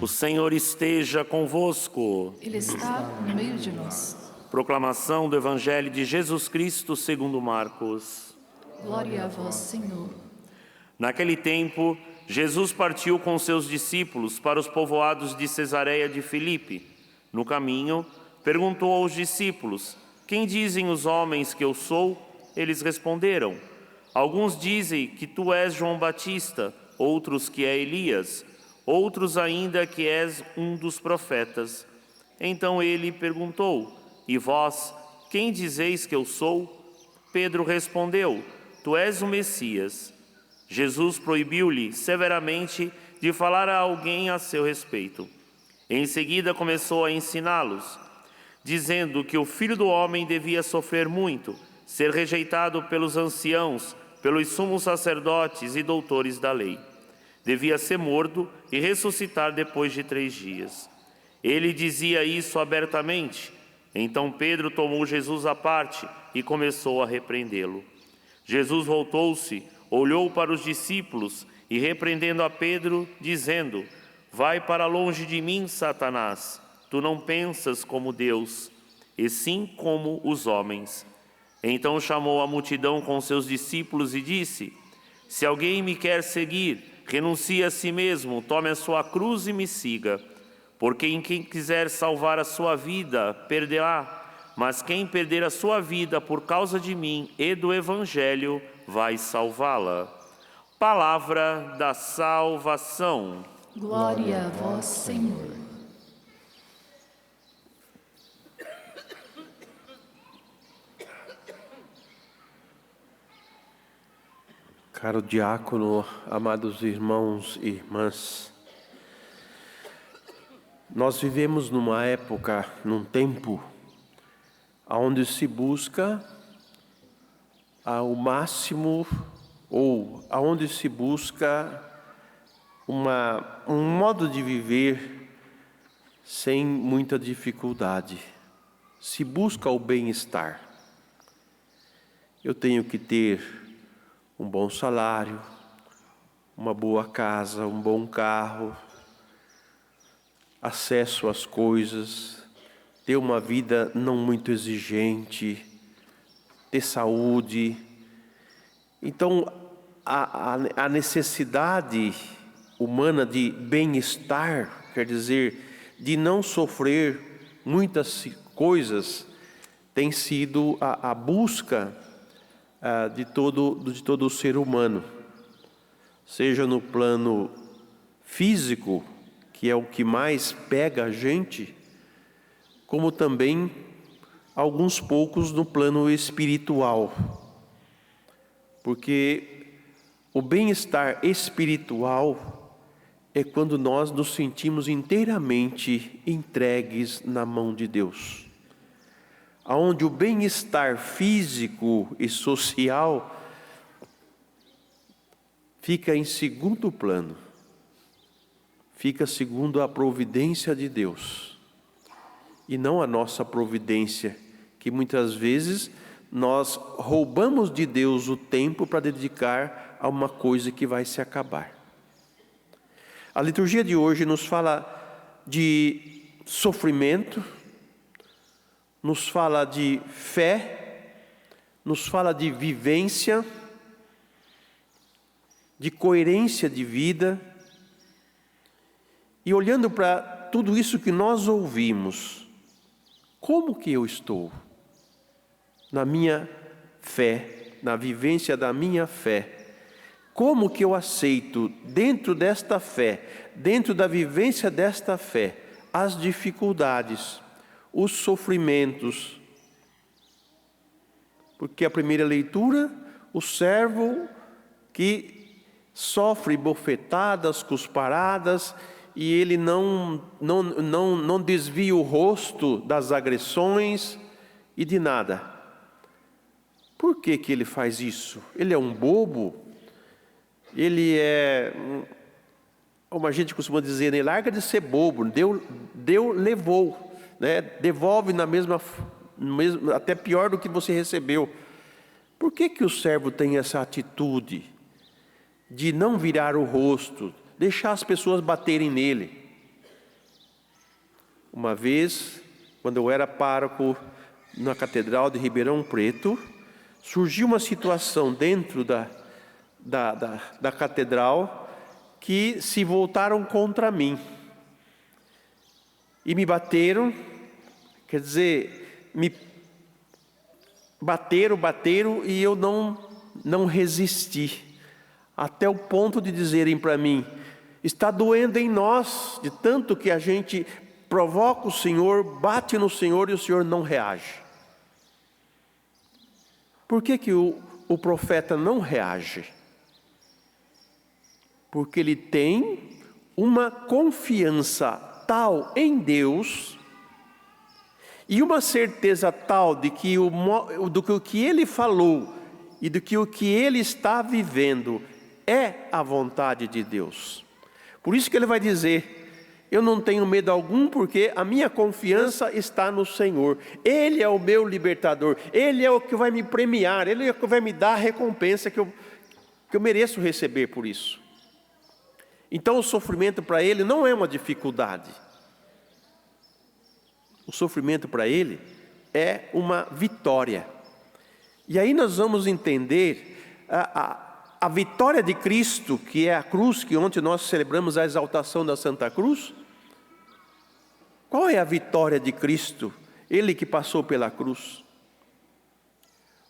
O Senhor esteja convosco. Ele está no meio de nós. Proclamação do Evangelho de Jesus Cristo segundo Marcos. Glória a vós, Senhor. Naquele tempo, Jesus partiu com seus discípulos para os povoados de Cesareia de Filipe. No caminho, perguntou aos discípulos: quem dizem os homens que eu sou? Eles responderam: alguns dizem que tu és João Batista, outros que é Elias, outros ainda que és um dos profetas. Então ele perguntou: e vós, quem dizeis que eu sou? Pedro respondeu: tu és o Messias. Jesus proibiu-lhe severamente de falar a alguém a seu respeito. Em seguida começou a ensiná-los, dizendo que o Filho do Homem devia sofrer muito, ser rejeitado pelos anciãos, pelos sumos sacerdotes e doutores da lei. Devia ser morto e ressuscitar depois de 3 dias. Ele dizia isso abertamente. Então Pedro tomou Jesus à parte e começou a repreendê-lo. Jesus voltou-se, olhou para os discípulos e, repreendendo a Pedro, dizendo: vai para longe de mim, Satanás. Tu não pensas como Deus, e sim como os homens. Então chamou a multidão com seus discípulos e disse: se alguém me quer seguir, renuncie a si mesmo, tome a sua cruz e me siga. Porque quem quiser salvar a sua vida, perderá. Mas quem perder a sua vida por causa de mim e do Evangelho, vai salvá-la. Palavra da salvação. Glória a vós, Senhor. Caro diácono, amados irmãos e irmãs, nós vivemos numa época, num tempo, onde se busca ao máximo, ou aonde se busca um modo de viver sem muita dificuldade. Se busca o bem-estar. Eu tenho que ter um bom salário, uma boa casa, um bom carro, acesso às coisas, ter uma vida não muito exigente, ter saúde. Então, a necessidade humana de bem-estar, quer dizer, de não sofrer muitas coisas, tem sido a busca de todo o ser humano, seja no plano físico, que é o que mais pega a gente, como também alguns poucos no plano espiritual. Porque o bem-estar espiritual é quando nós nos sentimos inteiramente entregues na mão de Deus. Onde o bem-estar físico e social fica em segundo plano, fica segundo a providência de Deus, e não a nossa providência, que muitas vezes nós roubamos de Deus o tempo para dedicar a uma coisa que vai se acabar. A liturgia de hoje nos fala de sofrimento, nos fala de fé, nos fala de vivência, de coerência de vida. E olhando para tudo isso que nós ouvimos, como que eu estou na minha fé, na vivência da minha fé? Como que eu aceito dentro desta fé, dentro da vivência desta fé, as dificuldades, os sofrimentos? Porque a primeira leitura, o servo que sofre bofetadas, cusparadas, e ele não desvia o rosto das agressões e de nada. Por que que ele faz isso? Ele é um bobo? Ele é, como a gente costuma dizer, né? Larga de ser bobo, deu, levou, né? Devolve na mesma, até pior do que você recebeu. Por que que o servo tem essa atitude de não virar o rosto, deixar as pessoas baterem nele? Uma vez, quando eu era pároco na Catedral de Ribeirão Preto, surgiu uma situação dentro da catedral que se voltaram contra mim. E me bateram, quer dizer, me bateram e eu não resisti. Até o ponto de dizerem para mim, está doendo em nós, de tanto que a gente provoca o Senhor, bate no Senhor e o Senhor não reage. Por que o profeta não reage? Porque ele tem uma confiança tal em Deus e uma certeza tal de que do que o que ele falou e do que o que ele está vivendo é a vontade de Deus. Por isso que ele vai dizer, eu não tenho medo algum, porque a minha confiança está no Senhor. Ele é o meu libertador, Ele é o que vai me premiar, Ele é o que vai me dar a recompensa que eu mereço receber por isso. Então o sofrimento para ele não é uma dificuldade. O sofrimento para ele é uma vitória. E aí nós vamos entender a vitória de Cristo, que é a cruz, que ontem nós celebramos a exaltação da Santa Cruz. Qual é a vitória de Cristo? Ele que passou pela cruz.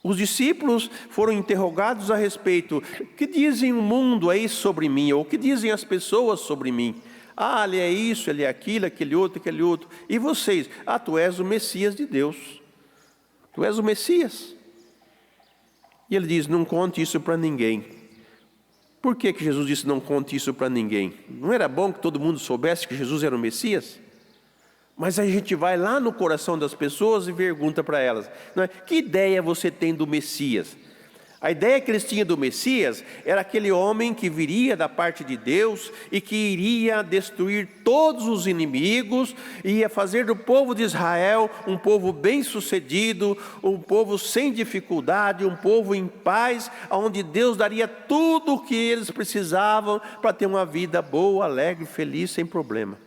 Os discípulos foram interrogados a respeito, o que dizem o mundo aí sobre mim? Ou o que dizem as pessoas sobre mim? Ah, ele é isso, ele é aquilo, aquele outro. E vocês? Ah, tu és o Messias de Deus. Tu és o Messias. E ele diz, não conte isso para ninguém. Por que Jesus disse, não conte isso para ninguém? Não era bom que todo mundo soubesse que Jesus era o Messias? Mas a gente vai lá no coração das pessoas e pergunta para elas, não é? Que ideia você tem do Messias? A ideia que eles tinham do Messias era aquele homem que viria da parte de Deus e que iria destruir todos os inimigos, ia fazer do povo de Israel um povo bem-sucedido, um povo sem dificuldade, um povo em paz, onde Deus daria tudo o que eles precisavam para ter uma vida boa, alegre, feliz, sem problema.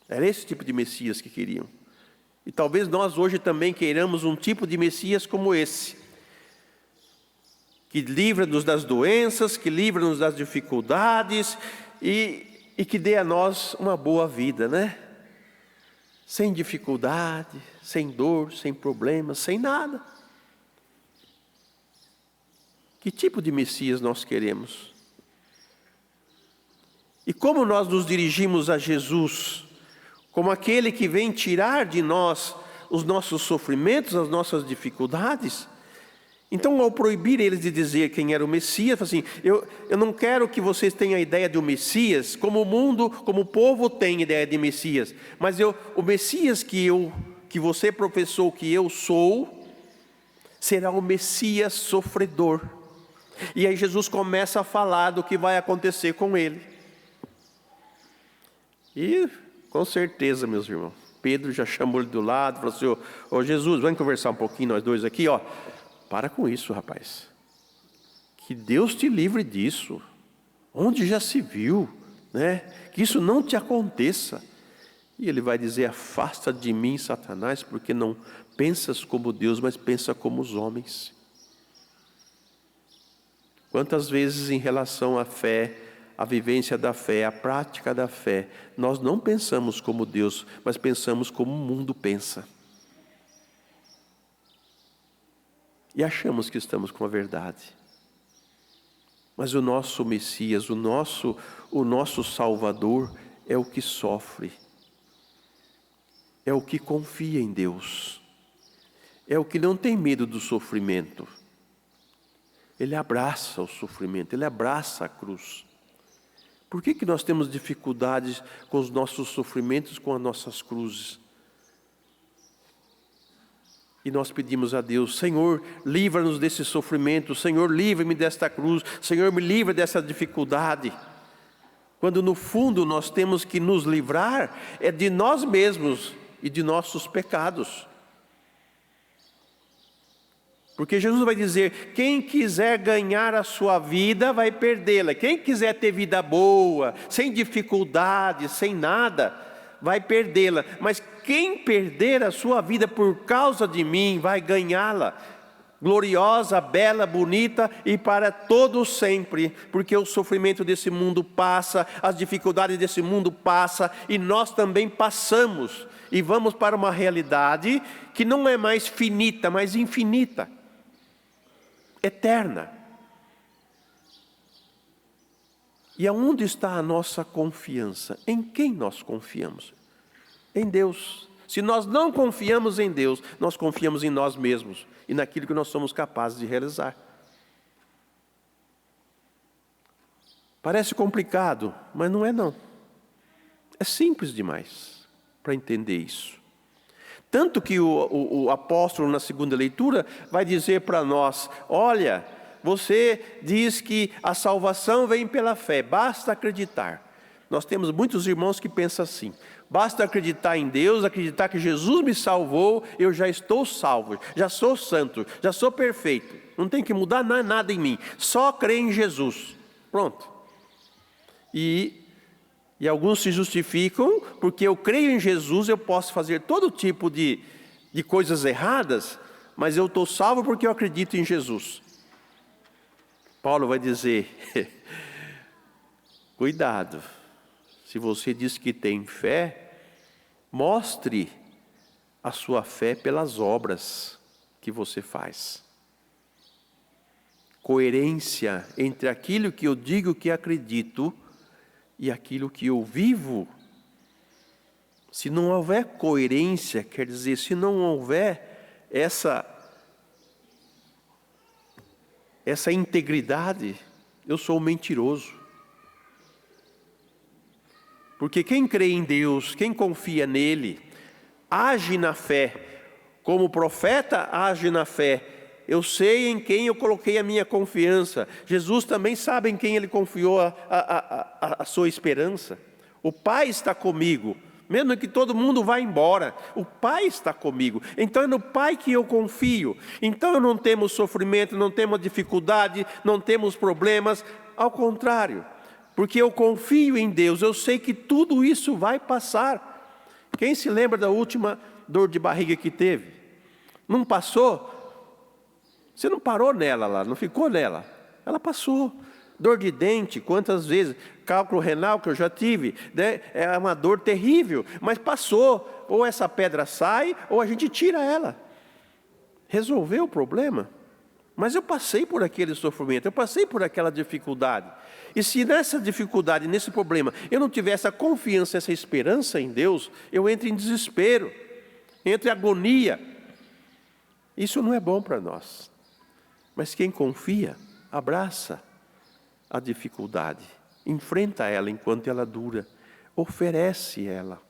Era esse tipo de Messias que queriam. E talvez nós hoje também queiramos um tipo de Messias como esse, que livra-nos das doenças, que livra-nos das dificuldades e que dê a nós uma boa vida, né? Sem dificuldade, sem dor, sem problemas, sem nada. Que tipo de Messias nós queremos? E como nós nos dirigimos a Jesus? Como aquele que vem tirar de nós os nossos sofrimentos, as nossas dificuldades. Então, ao proibir eles de dizer quem era o Messias, assim, eu não quero que vocês tenham a ideia de um Messias, como o mundo, como o povo tem ideia de Messias. Mas o Messias que você professou que eu sou, será o Messias sofredor. E aí Jesus começa a falar do que vai acontecer com ele. E com certeza, meus irmãos, Pedro já chamou ele do lado, falou assim, ô Jesus, vamos conversar um pouquinho nós dois aqui, ó. Para com isso, rapaz. Que Deus te livre disso. Onde já se viu, né? Que isso não te aconteça. E ele vai dizer, afasta de mim, Satanás, porque não pensas como Deus, mas pensa como os homens. Quantas vezes em relação à fé, a vivência da fé, a prática da fé, nós não pensamos como Deus, mas pensamos como o mundo pensa. E achamos que estamos com a verdade. Mas o nosso Messias, o nosso Salvador é o que sofre. É o que confia em Deus. É o que não tem medo do sofrimento. Ele abraça o sofrimento, ele abraça a cruz. Por que nós temos dificuldades com os nossos sofrimentos, com as nossas cruzes? E nós pedimos a Deus, Senhor, livra-nos desse sofrimento, Senhor, livra-me desta cruz, Senhor, me livra dessa dificuldade. Quando no fundo nós temos que nos livrar é de nós mesmos e de nossos pecados. Porque Jesus vai dizer, quem quiser ganhar a sua vida vai perdê-la. Quem quiser ter vida boa, sem dificuldade, sem nada, vai perdê-la, mas quem perder a sua vida por causa de mim, vai ganhá-la, gloriosa, bela, bonita e para todo sempre, porque o sofrimento desse mundo passa, as dificuldades desse mundo passam, e nós também passamos, e vamos para uma realidade que não é mais finita, mas infinita, eterna. E aonde está a nossa confiança? Em quem nós confiamos? Em Deus. Se nós não confiamos em Deus, nós confiamos em nós mesmos e naquilo que nós somos capazes de realizar. Parece complicado, mas não é não. É simples demais para entender isso. Tanto que o apóstolo na segunda leitura vai dizer para nós, olha, você diz que a salvação vem pela fé, basta acreditar. Nós temos muitos irmãos que pensam assim, basta acreditar em Deus, acreditar que Jesus me salvou, eu já estou salvo, já sou santo, já sou perfeito, não tem que mudar nada em mim, só crer em Jesus, pronto. E alguns se justificam, porque eu creio em Jesus, eu posso fazer todo tipo de coisas erradas, mas eu estou salvo porque eu acredito em Jesus. Paulo vai dizer, cuidado, se você diz que tem fé, mostre a sua fé pelas obras que você faz. Coerência entre aquilo que eu digo que acredito e aquilo que eu vivo. Se não houver coerência, quer dizer, se não houver essa integridade, eu sou mentiroso. Porque quem crê em Deus, quem confia nele, age na fé. Como o profeta age na fé. Eu sei em quem eu coloquei a minha confiança. Jesus também sabe em quem ele confiou a sua esperança. O Pai está comigo. Mesmo que todo mundo vá embora, o Pai está comigo. Então é no Pai que eu confio. Então não temos sofrimento, não temos dificuldade, não temos problemas. Ao contrário, porque eu confio em Deus, eu sei que tudo isso vai passar. Quem se lembra da última dor de barriga que teve? Não passou? Você não parou nela lá, não ficou nela. Ela passou. Dor de dente, quantas vezes? Cálculo renal que eu já tive, né? É uma dor terrível, mas passou. Ou essa pedra sai, ou a gente tira ela. Resolveu o problema. Mas eu passei por aquele sofrimento, eu passei por aquela dificuldade. E se nessa dificuldade, nesse problema, eu não tivesse a confiança, essa esperança em Deus, eu entro em desespero, entro em agonia. Isso não é bom para nós. Mas quem confia, abraça a dificuldade, enfrenta ela enquanto ela dura, oferece ela.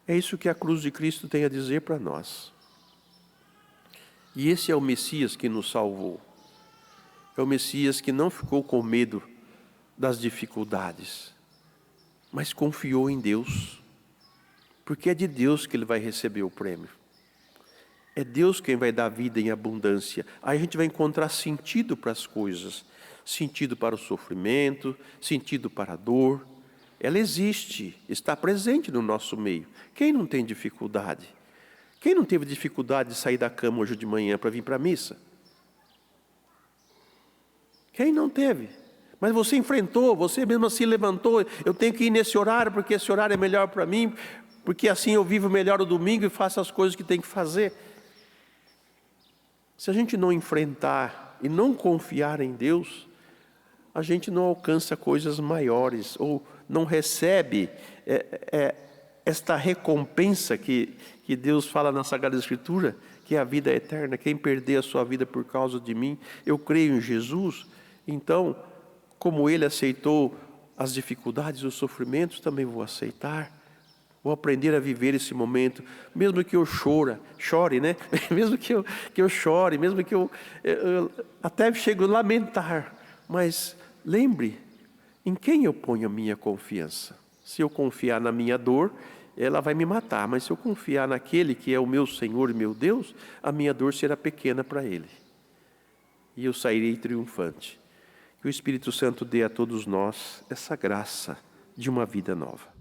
É isso que a cruz de Cristo tem a dizer para nós. E esse é o Messias que nos salvou. É o Messias que não ficou com medo das dificuldades, mas confiou em Deus, porque é de Deus que ele vai receber o prêmio. É Deus quem vai dar vida em abundância. Aí a gente vai encontrar sentido para as coisas. Sentido para o sofrimento, sentido para a dor. Ela existe, está presente no nosso meio. Quem não tem dificuldade? Quem não teve dificuldade de sair da cama hoje de manhã para vir para a missa? Quem não teve? Mas você enfrentou, você mesmo assim levantou. Eu tenho que ir nesse horário porque esse horário é melhor para mim, porque assim eu vivo melhor o domingo e faço as coisas que tenho que fazer. Se a gente não enfrentar e não confiar em Deus, a gente não alcança coisas maiores, ou não recebe esta recompensa que Deus fala na Sagrada Escritura, que é a vida eterna. Quem perder a sua vida por causa de mim, eu creio em Jesus, então, como Ele aceitou as dificuldades e os sofrimentos, também vou aceitar. Vou aprender a viver esse momento, mesmo que eu chore, né? Mesmo que eu chore, mesmo que eu até chego a lamentar. Mas lembre, em quem eu ponho a minha confiança? Se eu confiar na minha dor, ela vai me matar. Mas se eu confiar naquele que é o meu Senhor e meu Deus, a minha dor será pequena para Ele. E eu sairei triunfante. Que o Espírito Santo dê a todos nós essa graça de uma vida nova.